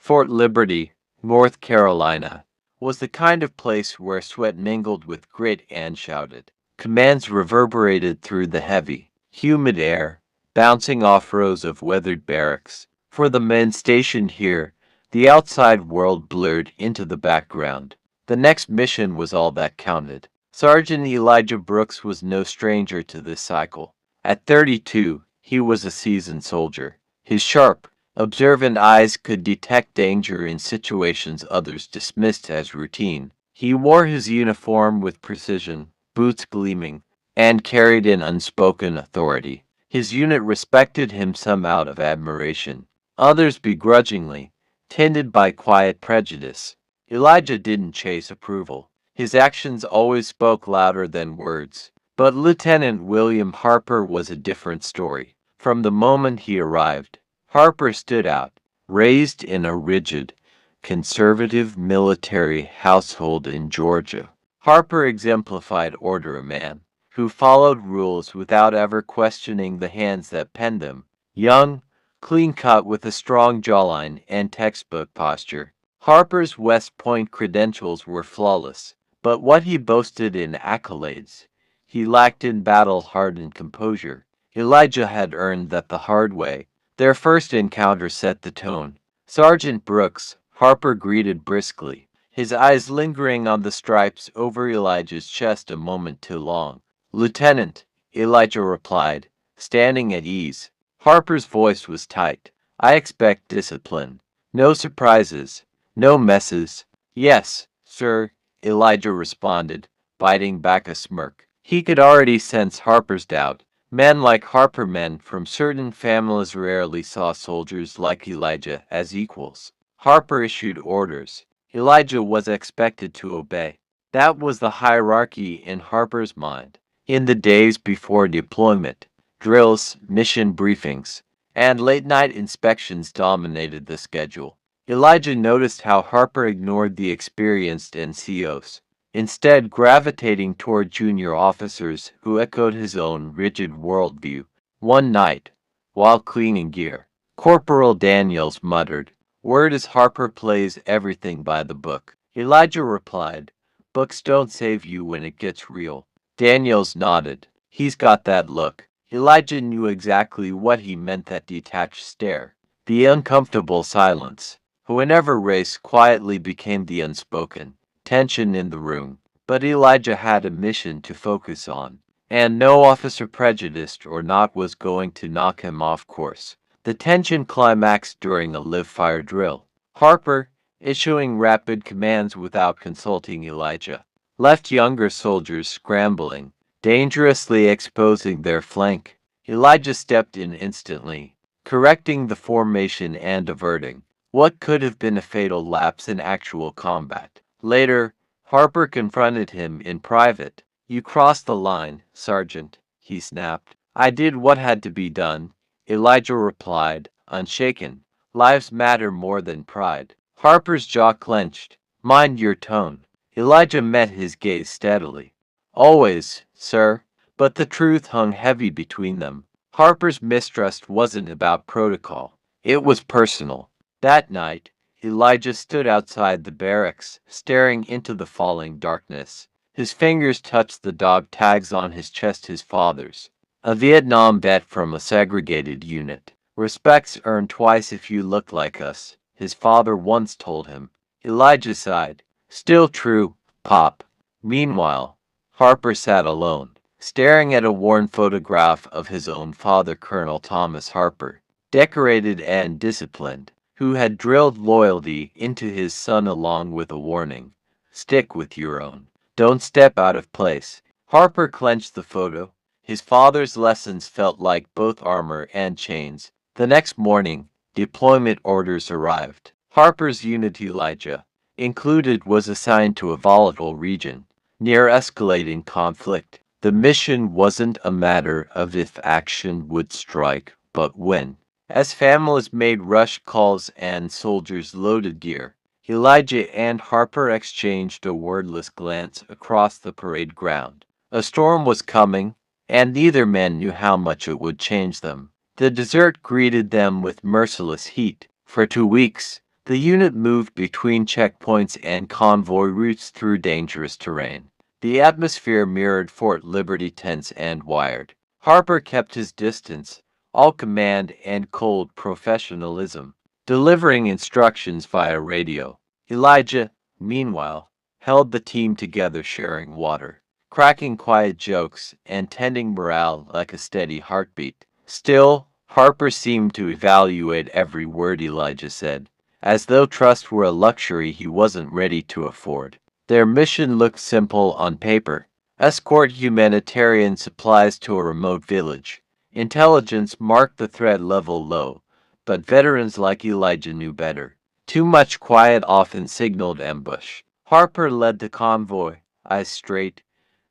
Fort Liberty, North Carolina, was the kind of place where sweat mingled with grit and shouted. Commands reverberated through the heavy, humid air, bouncing off rows of weathered barracks. For the men stationed here, the outside world blurred into the background. The next mission was all that counted. Sergeant Elijah Brooks was no stranger to this cycle. At 32, he was a seasoned soldier. His sharp, observant eyes could detect danger in situations others dismissed as routine. He wore his uniform with precision, boots gleaming, and carried an unspoken authority. His unit respected him, some out of admiration, others begrudgingly, tended by quiet prejudice. Elijah didn't chase approval. His actions always spoke louder than words. But Lieutenant William Harper was a different story. From the moment he arrived, Harper stood out. Raised in a rigid, conservative military household in Georgia, Harper exemplified order, a man who followed rules without ever questioning the hands that penned them. Young, clean-cut with a strong jawline and textbook posture, Harper's West Point credentials were flawless. But what he boasted in accolades, he lacked in battle-hardened composure. Elijah had earned that the hard way. Their first encounter set the tone. Sergeant Brooks, Harper greeted briskly, his eyes lingering on the stripes over Elijah's chest a moment too long. "Lieutenant," Elijah replied, standing at ease. Harper's voice was tight. "I expect discipline. No surprises. No messes." "Yes, sir," Elijah responded, biting back a smirk. He could already sense Harper's doubt. Men like Harper, men from certain families, rarely saw soldiers like Elijah as equals. Harper issued orders. Elijah was expected to obey. That was the hierarchy in Harper's mind. In the days before deployment, drills, mission briefings, and late-night inspections dominated the schedule. Elijah noticed how Harper ignored the experienced NCOs, instead gravitating toward junior officers who echoed his own rigid worldview. One night, while cleaning gear, Corporal Daniels muttered, "Word is Harper plays everything by the book." Elijah replied, "Books don't save you when it gets real." Daniels nodded. "He's got that look." Elijah knew exactly what he meant, that detached stare, the uncomfortable silence. Whenever race quietly became the unspoken tension in the room. But Elijah had a mission to focus on, and no officer, prejudiced or not, was going to knock him off course. The tension climaxed during a live-fire drill. Harper, issuing rapid commands without consulting Elijah, left younger soldiers scrambling, dangerously exposing their flank. Elijah stepped in instantly, correcting the formation and averting what could have been a fatal lapse in actual combat. Later, Harper confronted him in private. "You crossed the line, Sergeant," he snapped. "I did what had to be done," Elijah replied, unshaken. "Lives matter more than pride." Harper's jaw clenched. "Mind your tone." Elijah met his gaze steadily. "Always, sir." But the truth hung heavy between them. Harper's mistrust wasn't about protocol. It was personal. That night, Elijah stood outside the barracks, staring into the falling darkness. His fingers touched the dog tags on his chest, his father's. A Vietnam vet from a segregated unit. "Respect's earned twice if you look like us," his father once told him. Elijah sighed. "Still true, Pop." Meanwhile, Harper sat alone, staring at a worn photograph of his own father, Colonel Thomas Harper, decorated and disciplined, who had drilled loyalty into his son along with a warning: "Stick with your own. Don't step out of place." Harper clenched the photo. His father's lessons felt like both armor and chains. The next morning, deployment orders arrived. Harper's unit, Elijah included, was assigned to a volatile region, near escalating conflict. The mission wasn't a matter of if action would strike, but when. As families made rush calls and soldiers loaded gear, Elijah and Harper exchanged a wordless glance across the parade ground. A storm was coming, and neither man knew how much it would change them. The desert greeted them with merciless heat. For 2 weeks, The unit moved between checkpoints and convoy routes through dangerous terrain. The atmosphere mirrored Fort Liberty, tense and wired. Harper kept his distance, all command and cold professionalism, delivering instructions via radio. Elijah, meanwhile, held the team together, sharing water, cracking quiet jokes, and tending morale like a steady heartbeat. Still, Harper seemed to evaluate every word Elijah said, as though trust were a luxury he wasn't ready to afford. Their mission looked simple on paper: escort humanitarian supplies to a remote village. Intelligence marked the threat level low, but veterans like Elijah knew better. Too much quiet often signaled ambush. Harper led the convoy, eyes straight,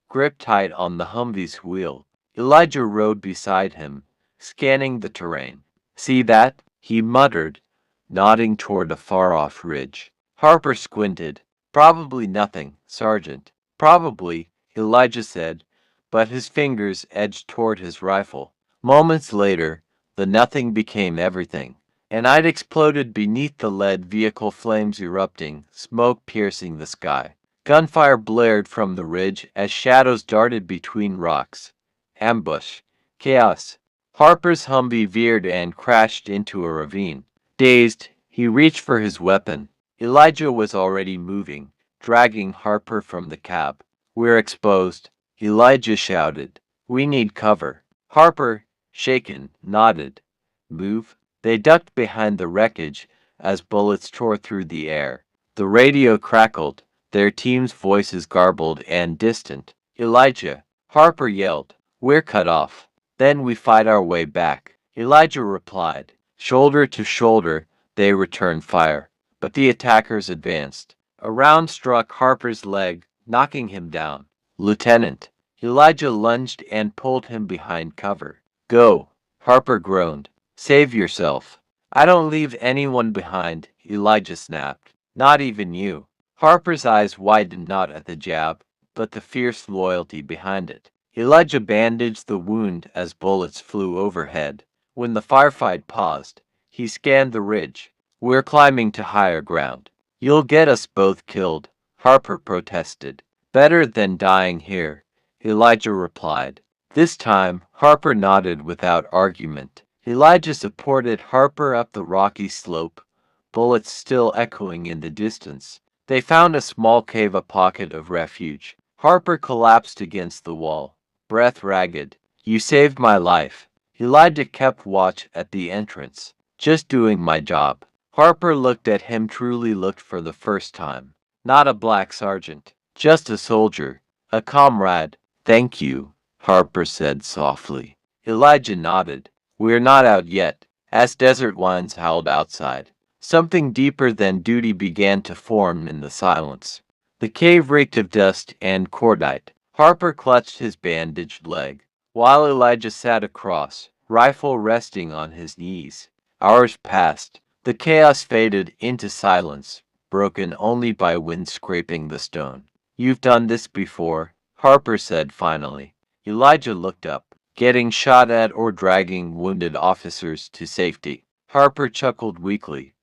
grip tight on the Humvee's wheel. Elijah rode beside him, scanning the terrain. "See that?" he muttered, nodding toward a far-off ridge. Harper squinted. "Probably nothing, Sergeant." "Probably," Elijah said, but his fingers edged toward his rifle. Moments later, the nothing became everything. An night exploded beneath the lead vehicle, flames erupting, smoke piercing the sky. Gunfire blared from the ridge as shadows darted between rocks. Ambush. Chaos. Harper's Humvee veered and crashed into a ravine. Dazed, he reached for his weapon. Elijah was already moving, dragging Harper from the cab. "We're exposed," Elijah shouted. "We need cover." Harper, shaken, nodded. "Move." They ducked behind the wreckage as bullets tore through the air. The radio crackled, their team's voices garbled and distant. "Elijah!" Harper yelled. "We're cut off. Then we fight our way back." Elijah replied. Shoulder to shoulder, they returned fire, but the attackers advanced. A round struck Harper's leg, knocking him down. "Lieutenant!" Elijah lunged and pulled him behind cover. "Go!" Harper groaned. "Save yourself." "I don't leave anyone behind," Elijah snapped. "Not even you." Harper's eyes widened, not at the jab, but the fierce loyalty behind it. Elijah bandaged the wound as bullets flew overhead. When the firefight paused, he scanned the ridge. "We're climbing to higher ground." "You'll get us both killed," Harper protested. "Better than dying here," Elijah replied. This time, Harper nodded without argument. Elijah supported Harper up the rocky slope, bullets still echoing in the distance. They found a small cave, a pocket of refuge. Harper collapsed against the wall, breath ragged. "You saved my life." Elijah kept watch at the entrance. "Just doing my job." Harper looked at him, truly looked for the first time. Not a black sergeant, just a soldier, a comrade. "Thank you," Harper said softly. Elijah nodded. "We're not out yet." As desert winds howled outside, something deeper than duty began to form in the silence. The cave reeked of dust and cordite. Harper clutched his bandaged leg, while Elijah sat across, rifle resting on his knees. Hours passed. The chaos faded into silence, broken only by wind scraping the stone. "You've done this before," Harper said finally. Elijah looked up. "Getting shot at or dragging wounded officers to safety?" Harper chuckled weakly.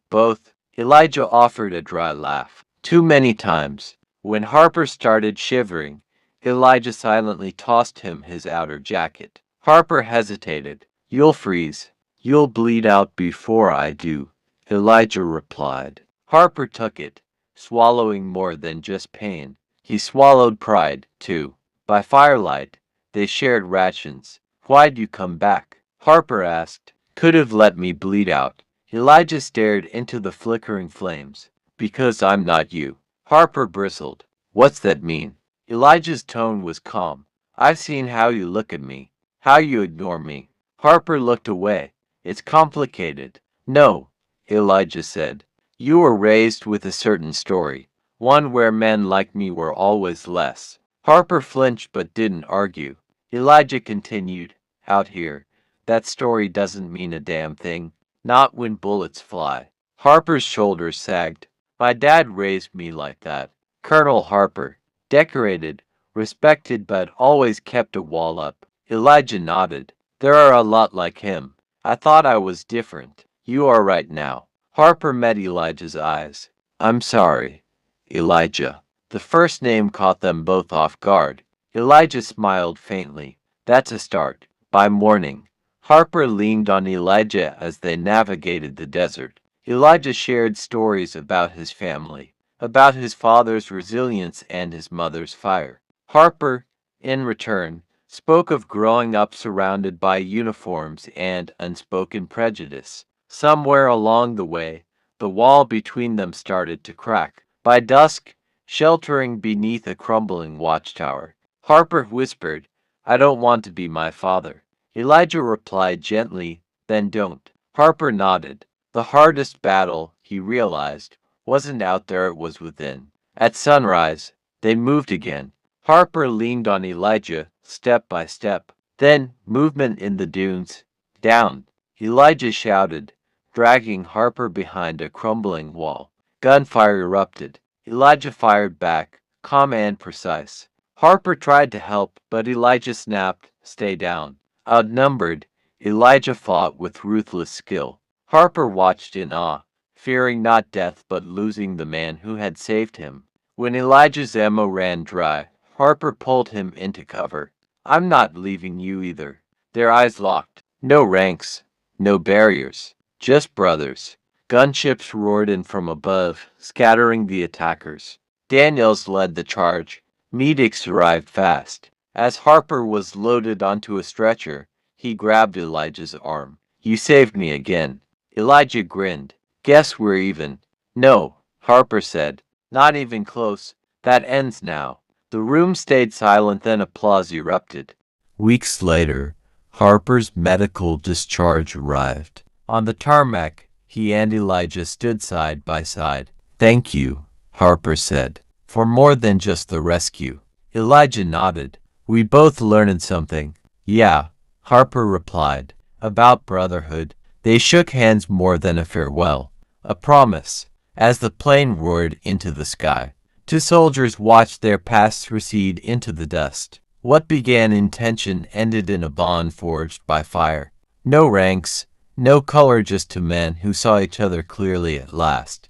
"Both." Elijah offered a dry laugh. "Too many times." When Harper started shivering, Elijah silently tossed him his outer jacket. Harper hesitated. "You'll freeze. You'll bleed out before I do," Elijah replied. Harper took it, swallowing more than just pain. He swallowed pride, too. By firelight, they shared rations. "Why'd you come back?" Harper asked. "Could have let me bleed out." Elijah stared into the flickering flames. "Because I'm not you." Harper bristled. "What's that mean?" Elijah's tone was calm. "I've seen how you look at me, how you ignore me." Harper looked away. "It's complicated." "No," Elijah said. "You were raised with a certain story, one where men like me were always less." Harper flinched but didn't argue. Elijah continued. "Out here, that story doesn't mean a damn thing. Not when bullets fly." Harper's shoulders sagged. "My dad raised me like that. Colonel Harper. Decorated, respected, but always kept a wall up." Elijah nodded. "There are a lot like him. I thought I was different." "You are right now." Harper met Elijah's eyes. I'm sorry, Elijah. The first name caught them both off guard. Elijah smiled faintly. That's a start. By morning, Harper leaned on Elijah as they navigated the desert. Elijah shared stories about his family, about his father's resilience and his mother's fire. Harper, in return, spoke of growing up surrounded by uniforms and unspoken prejudice. Somewhere along the way, the wall between them started to crack. By dusk, sheltering beneath a crumbling watchtower, Harper whispered, I don't want to be my father. Elijah replied gently, then don't. Harper nodded. The hardest battle, he realized, wasn't out there, it was within. At sunrise, they moved again. Harper leaned on Elijah, step by step. Then, movement in the dunes. Down. Elijah shouted, dragging Harper behind a crumbling wall. Gunfire erupted. Elijah fired back, calm and precise. Harper tried to help, but Elijah snapped, stay down. Outnumbered, Elijah fought with ruthless skill. Harper watched in awe, fearing not death but losing the man who had saved him. When Elijah's ammo ran dry, Harper pulled him into cover. I'm not leaving you either. Their eyes locked. No ranks, no barriers, just brothers. Gunships roared in from above, scattering the attackers. Daniels led the charge. Medics arrived fast. As Harper was loaded onto a stretcher, he grabbed Elijah's arm. You saved me again. Elijah grinned. Guess we're even. No, Harper said. Not even close. That ends now. The room stayed silent, then applause erupted. Weeks later, Harper's medical discharge arrived. On the tarmac, he and Elijah stood side by side. Thank you, Harper said, for more than just the rescue. Elijah nodded. We both learned something. Yeah, Harper replied. About brotherhood. They shook hands more than a farewell. A promise. As the plane roared into the sky, two soldiers watched their paths recede into the dust. What began in tension ended in a bond forged by fire. No ranks, no color, just two men who saw each other clearly at last.